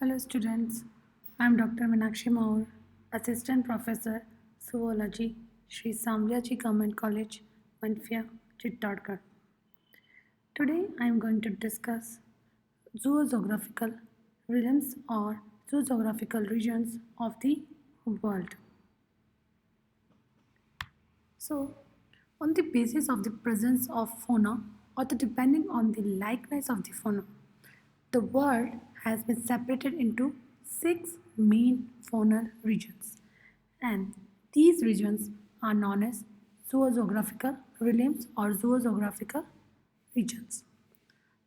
Hello students, I am Dr. Meenakshi Maur, Assistant Professor, Zoology, Sri Samvyaji Government College, Manfia, Chittorgarh. Today I am going to discuss zoographical realms or zoographical regions of the world. So, on the basis of the presence of fauna or depending on the likeness of the fauna, the world has been separated into six main faunal regions, and these regions are known as zoogeographical realms or zoogeographical regions.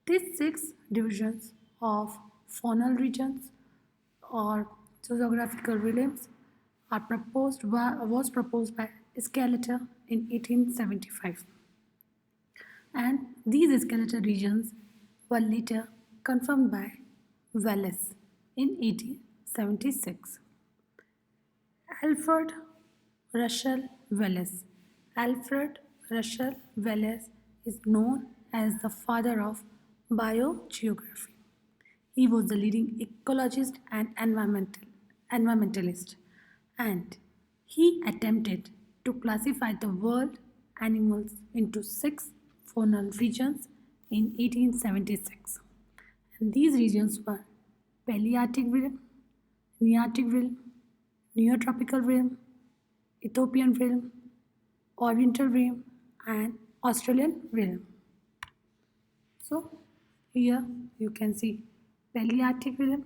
These six divisions of faunal regions or zoogeographical realms was proposed by Skeletor in 1875, and these skeletal regions were later confirmed by Wallace in 1876. Alfred Russel Wallace. Alfred Russel Wallace is known as the father of biogeography. He was the leading ecologist and environmentalist, and he attempted to classify the world animals into six faunal regions in 1876. And these regions were Palearctic realm, Nearctic realm, Neotropical realm, Ethiopian realm, Oriental realm, and Australian realm. So here you can see Palearctic realm,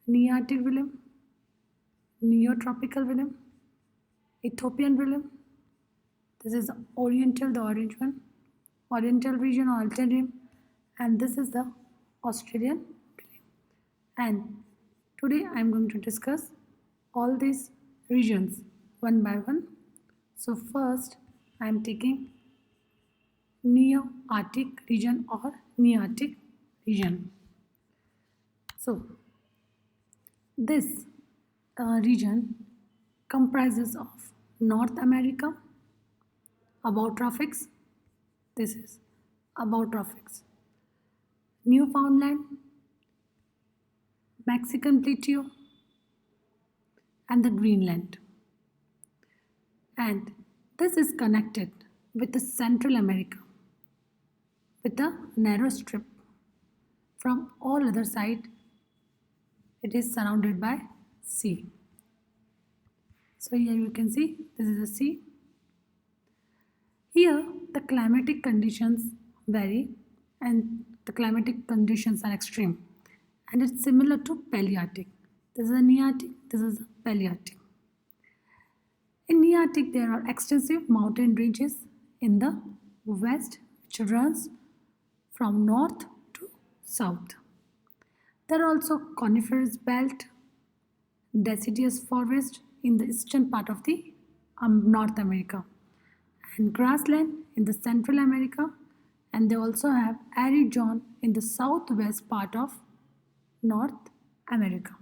Nearctic realm, Neotropical realm, Ethiopian realm. This is Oriental, the orange one, Oriental region, Oriental realm, and this is the Australian realm. And today I am going to discuss all these regions one by one. So first I am taking Neo-Arctic region or Nearctic region. So this region comprises of North America, Abautrophis, this is Abautrophis, Newfoundland, Mexican Plateau, and the Greenland. And this is connected with the Central America with a narrow strip. From all other side, it is surrounded by sea. So here you can see this is a sea. Here the climatic conditions vary and the climatic conditions are extreme, and it's similar to Palearctic. This is a Nearctic, this is a Palearctic. In Nearctic there are extensive mountain ranges in the west which runs from north to south. There are also coniferous belt, deciduous forest in the eastern part of the North America, and grassland in the Central America, and they also have arid zone in the southwest part of North America.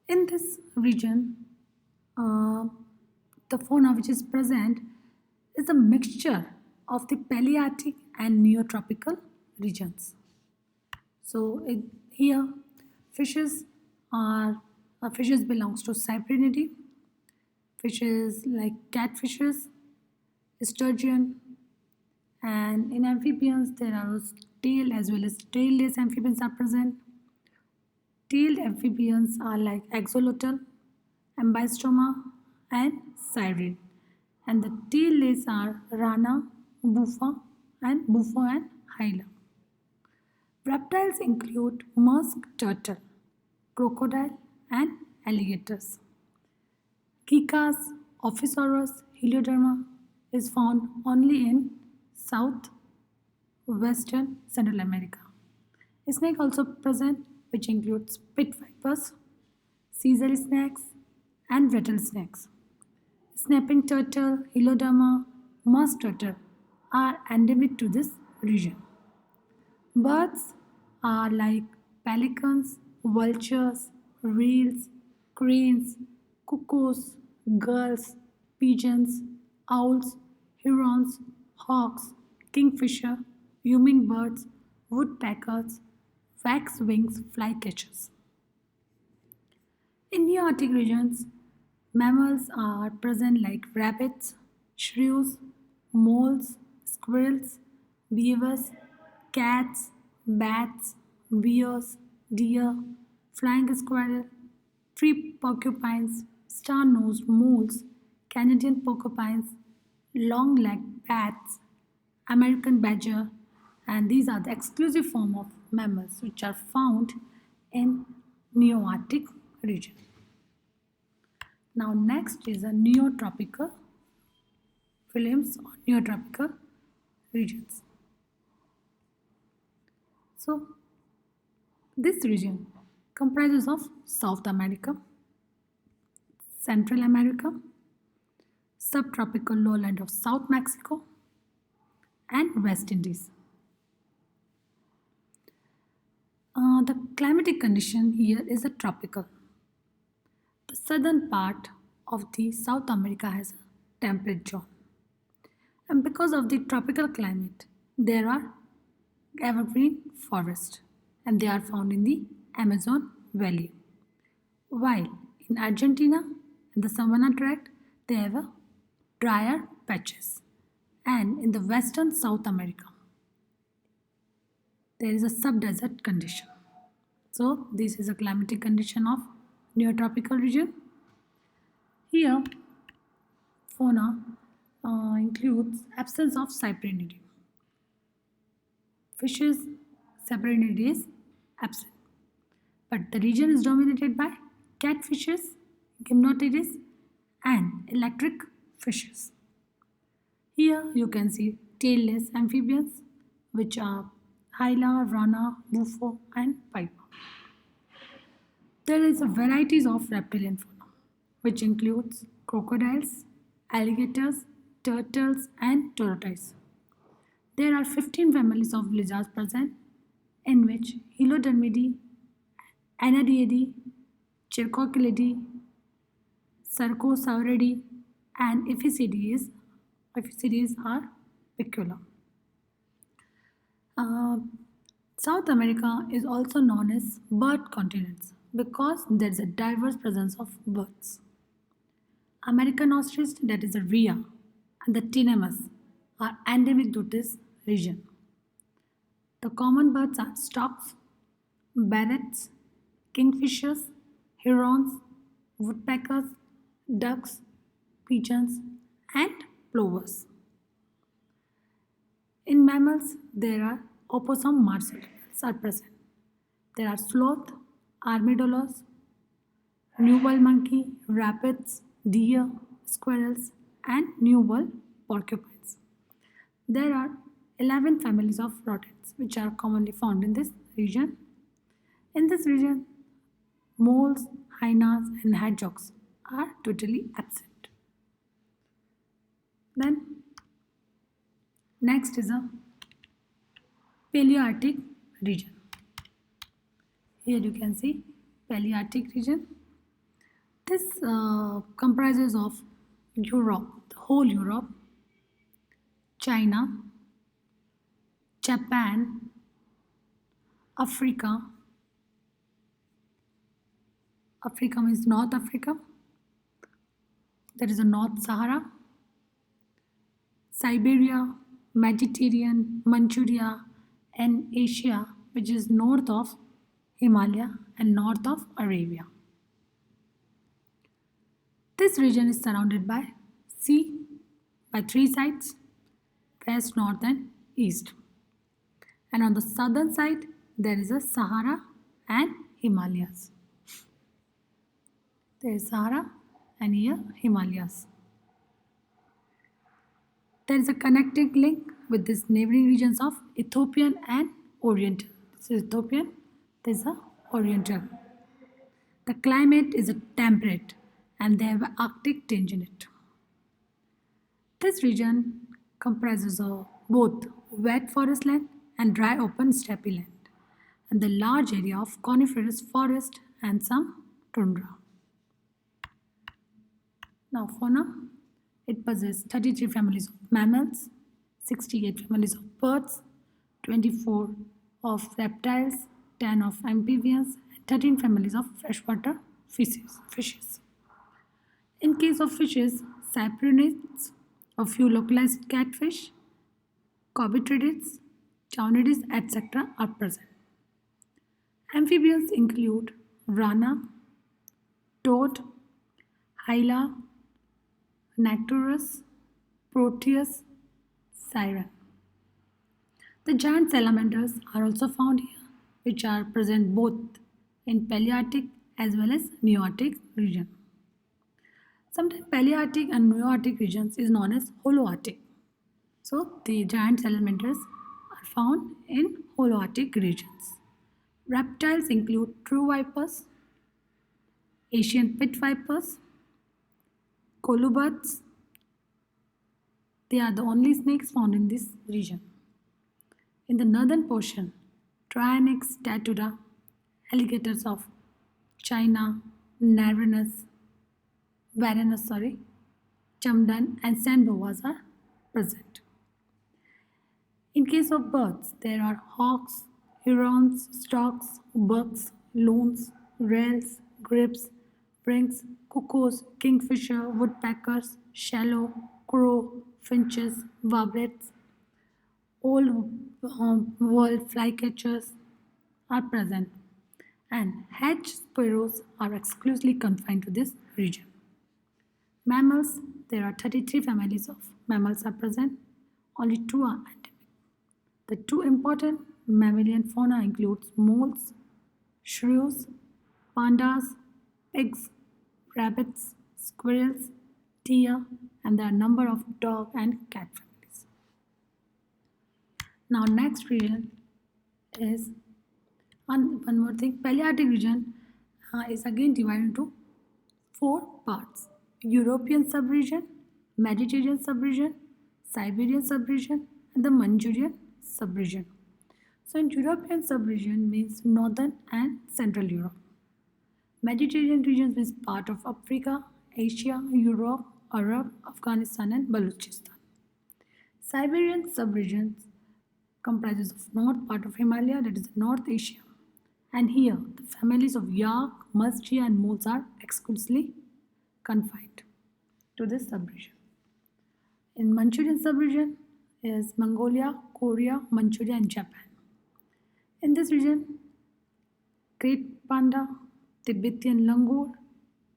In this region, the fauna which is present is a mixture of the Palearctic and Neotropical regions. So here fishes are fishes belongs to Cyprinidae, fishes like catfishes, sturgeon, and in amphibians there are tail as well as tailless amphibians are present. Tailed amphibians are like axolotl, ambystoma, and siren, and the tailless are rana, buffa, and hyla. Reptiles include musk turtle, crocodile, and alligators. Kikas, Ophisaurus, Helioderma is found only in southwestern Central America. Snake also present, which includes pit vipers, Caesar snakes, and rattlesnakes. Snapping turtle, Helioderma, musk turtle are endemic to this region. Birds are like pelicans, vultures, rails, cranes, cuckoos, gulls, pigeons, owls, herons, hawks, kingfisher, hummingbirds, woodpeckers, wax wings flycatchers. In Nearctic regions, mammals are present like rabbits, shrews, moles, squirrels, beavers, cats, bats, bears, deer, flying squirrel, tree porcupines, star-nosed moles, Canadian porcupines, long-legged bats, American badger, and these are the exclusive form of mammals which are found in Nearctic region. Now next is a neotropical films or neotropical regions. So this region comprises of South America, Central America, subtropical lowland of South Mexico, and West Indies. The climatic condition here is a tropical. The southern part of the South America has a temperate zone. And because of the tropical climate, there are evergreen forests and they are found in the Amazon Valley. While in Argentina and the savanna tract, they have a drier patches. And in the western South America, there is a subdesert condition. So this is a climatic condition of neotropical region. Here, fauna includes absence of cyprinidae. Fishes cyprinidae is absent, but the region is dominated by catfishes, gymnotids, and electric fishes. Here you can see tailless amphibians, which are hyla, rana, bufo, and piper. There is a varieties of reptilian fauna, which includes crocodiles, alligators, turtles, and tortoises. There are 15 families of lizards present, in which Helodermidae, Anaeidae, Cercochilidae, Sarcosauridae, and Iphissidae are peculiar. Uh, South America is also known as bird continents because there is a diverse presence of birds. American ostrich, that is a rhea, and the tinamous are endemic to this region. The common birds are storks, parrots, kingfishers, herons, woodpeckers, ducks, pigeons, and plovers. In mammals, there are opossum marsupials are present. There are sloth, armadillos, newball monkey, rabbits, deer, squirrels, and newball porcupines. There are 11 families of rodents which are commonly found in this region. In this region, moles, hyenas, and hedgehogs are totally absent. Then, next is a Palearctic region. Here you can see Palearctic region. This comprises of Europe, the whole Europe, China, Japan, Africa. Africa means North Africa. There is a North Sahara, Siberia, Mediterranean, Manchuria, and Asia, which is north of Himalaya and north of Arabia. This region is surrounded by sea by three sides, west, north, and east. And on the southern side, there is a Sahara and Himalayas. There is Sahara and here Himalayas. There is a connecting link with these neighboring regions of Ethiopian and Oriental. This is Ethiopian, this is a Oriental. The climate is a temperate and they have an Arctic tinge in it. This region comprises of both wet forest land and dry open steppe land, and the large area of coniferous forest and some tundra. Now fauna, it possesses 33 families of mammals, 68 families of birds, 24 of reptiles, 10 of amphibians, and 13 families of freshwater fishes. In case of fishes, cyprinids, a few localized catfish, cobytridids, chounidids, etc. are present. Amphibians include rana, toad, hyla, Nectarus, Proteus, Siren. The giant salamanders are also found here, which are present both in Palearctic as well as Nearctic region. Sometimes Palearctic and Nearctic regions is known as Holoarctic. So the giant salamanders are found in Holoarctic regions. Reptiles include true vipers, Asian pit vipers, colubrids. They are the only snakes found in this region. In the northern portion, Trionyx statuta, alligators of China, Varanus, Chamdan, and sand boas are present. In case of birds, there are hawks, herons, storks, bucks, loons, rails, grebes, brinks, cuckoos, kingfisher, woodpeckers, shallow, crow, finches, varblets, old world flycatchers are present, and hedge sparrows are exclusively confined to this region. Mammals, there are 33 families of mammals are present, only two are endemic. The two important mammalian fauna includes moles, shrews, pandas, pigs, rabbits, squirrels, deer, and there are a number of dog and cat families. Now, next region is one more thing. Palearctic region is again divided into four parts: European subregion, Mediterranean subregion, Siberian subregion, and the Manchurian subregion. So, in European subregion means northern and central Europe. Mediterranean region is part of Africa, Asia, Europe, Arab, Afghanistan, and Balochistan. Siberian subregion comprises of north part of Himalaya, that is North Asia. And here, the families of yak, musk deer, and moles are exclusively confined to this subregion. In Manchurian subregion is Mongolia, Korea, Manchuria, and Japan. In this region, great panda, Tibetan langur,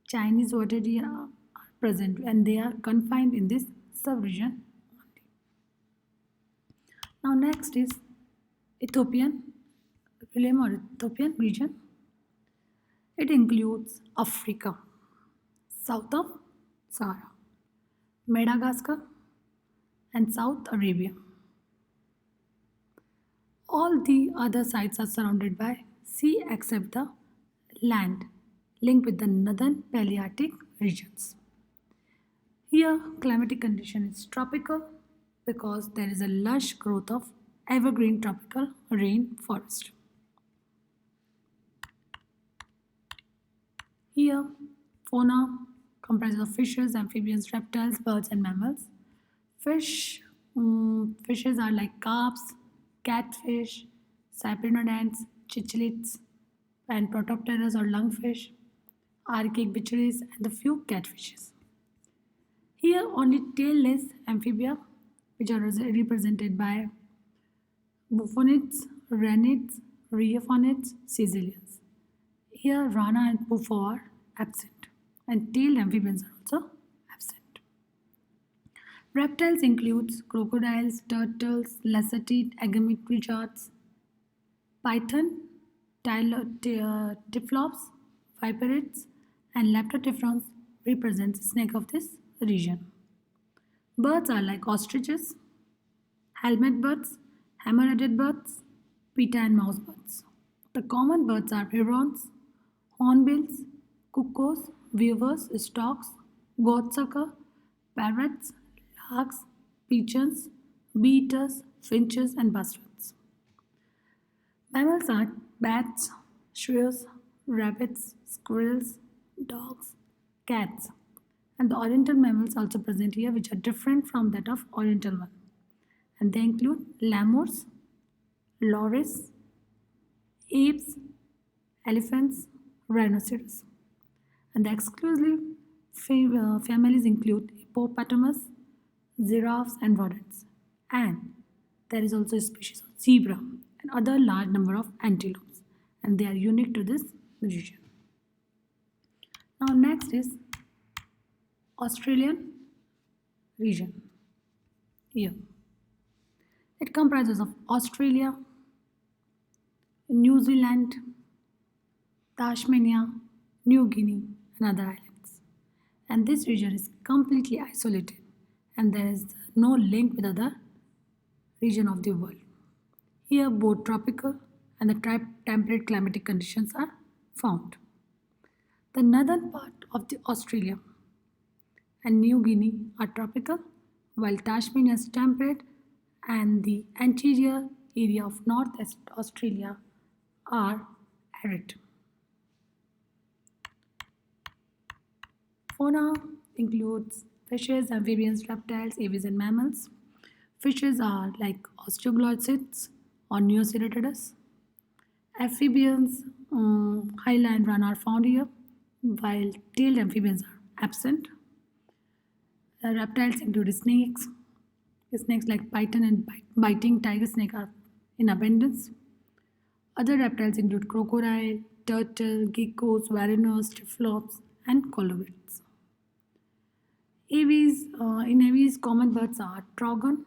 Chinese water deer are present, and they are confined in this subregion only. Now next is Ethiopian realm or Ethiopian region. It includes Africa, south of Sahara, Madagascar, and South Arabia. All the other sites are surrounded by sea except the land linked with the northern Palearctic regions. Here, climatic condition is tropical because there is a lush growth of evergreen tropical rain forest. Here, fauna comprises of fishes, amphibians, reptiles, birds, and mammals. Fishes are like carps, catfish, cyprinodonts, cichlids, and protopterans or lungfish, archaic bichiris, and a few catfishes. Here, only tailless amphibia, which are represented by buffonids, ranids, rheophonids, caecilians. Here, rana and puffo are absent, and tailed amphibians are also absent. Reptiles includes crocodiles, turtles, lacertid, agamic lizards, python, typhlops, viperids, and leptotyphrons represents snake of this region. Birds are like ostriches, helmet birds, hammer-headed birds, pita and mouse birds. The common birds are herons, hornbills, cuckoos, weavers, storks, goatsucker, parrots, larks, pigeons, bee-eaters, finches, and bustards. Mammals are bats, shrews, rabbits, squirrels, dogs, cats, and the oriental mammals also present here, which are different from that of oriental one. And they include lemurs, loris, apes, elephants, rhinoceros. And the exclusive families include hippopotamus, giraffes, and rodents. And there is also a species of zebra and other large number of antelopes, and they are unique to this region. Now next is Australian region. Here it comprises of Australia, New Zealand, Tasmania, New Guinea, and other islands. And this region is completely isolated, and there is no link with other region of the world. Here, both tropical and the temperate climatic conditions are found. The northern part of the Australia and New Guinea are tropical, while Tasmania is temperate, and the anterior area of Northwest Australia are arid. Fauna includes fishes, amphibians, reptiles, aves, and mammals. Fishes are like osteoglossids or Neoceratodus. Amphibians, highland run are found here, while tailed amphibians are absent. Reptiles include snakes. Snakes like python and biting tiger snake are in abundance. Other reptiles include crocodile, turtle, geckos, varanus, typhlops, and colubrids. In aves, common birds are trogon,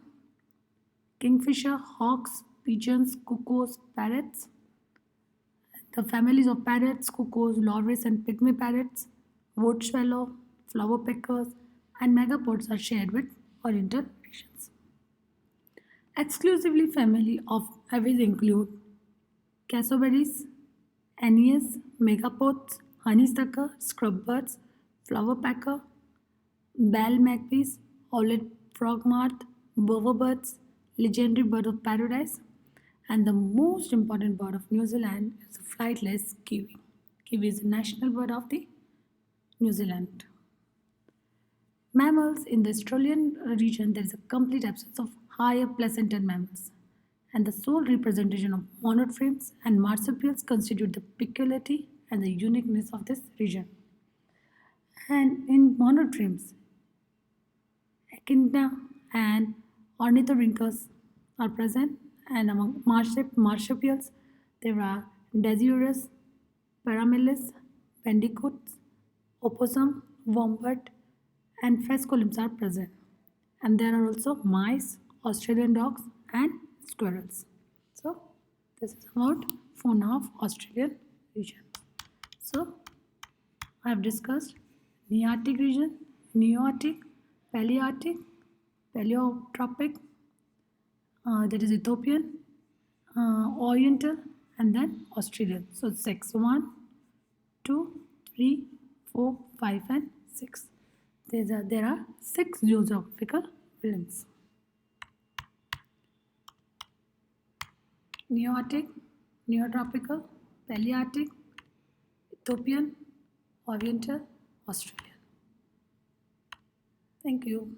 kingfisher, hawks, pigeons, cuckoos, parrots. The families of parrots, cuckoos, loris, and pygmy parrots, wood swallow, flower peckers, and megapods are shared with oriental regions. Exclusively family of aves include cassowaries, Aeneas, megapods, honeysucker, scrubbirds, flowerpecker, bell magpies, owlet frogmouth, bowerbirds, legendary bird of paradise, and the most important bird of New Zealand is the flightless kiwi. Kiwi is the national bird of the New Zealand. Mammals in the Australian region, there is a complete absence of higher placental mammals, and the sole representation of monotremes and marsupials constitute the peculiarity and the uniqueness of this region. And in monotremes, echidna and ornithorhynchus are present, and among marsupials, there are Dasyurus, Paramelis, bandicoots, opossum, wombat, and phascolyms are present. And there are also mice, Australian dogs, and squirrels. So this is about fauna of Australian region. So I have discussed Nearctic region, Neoarctic, Palearctic, Paleotropic, that is Ethiopian, Oriental, and then Australian. So six, 1, 2, 3, 4, 5, and 6. There are 6 geographical realms. Neoarctic, Neotropical, Palearctic, Ethiopian, Oriental, Australian. Thank you.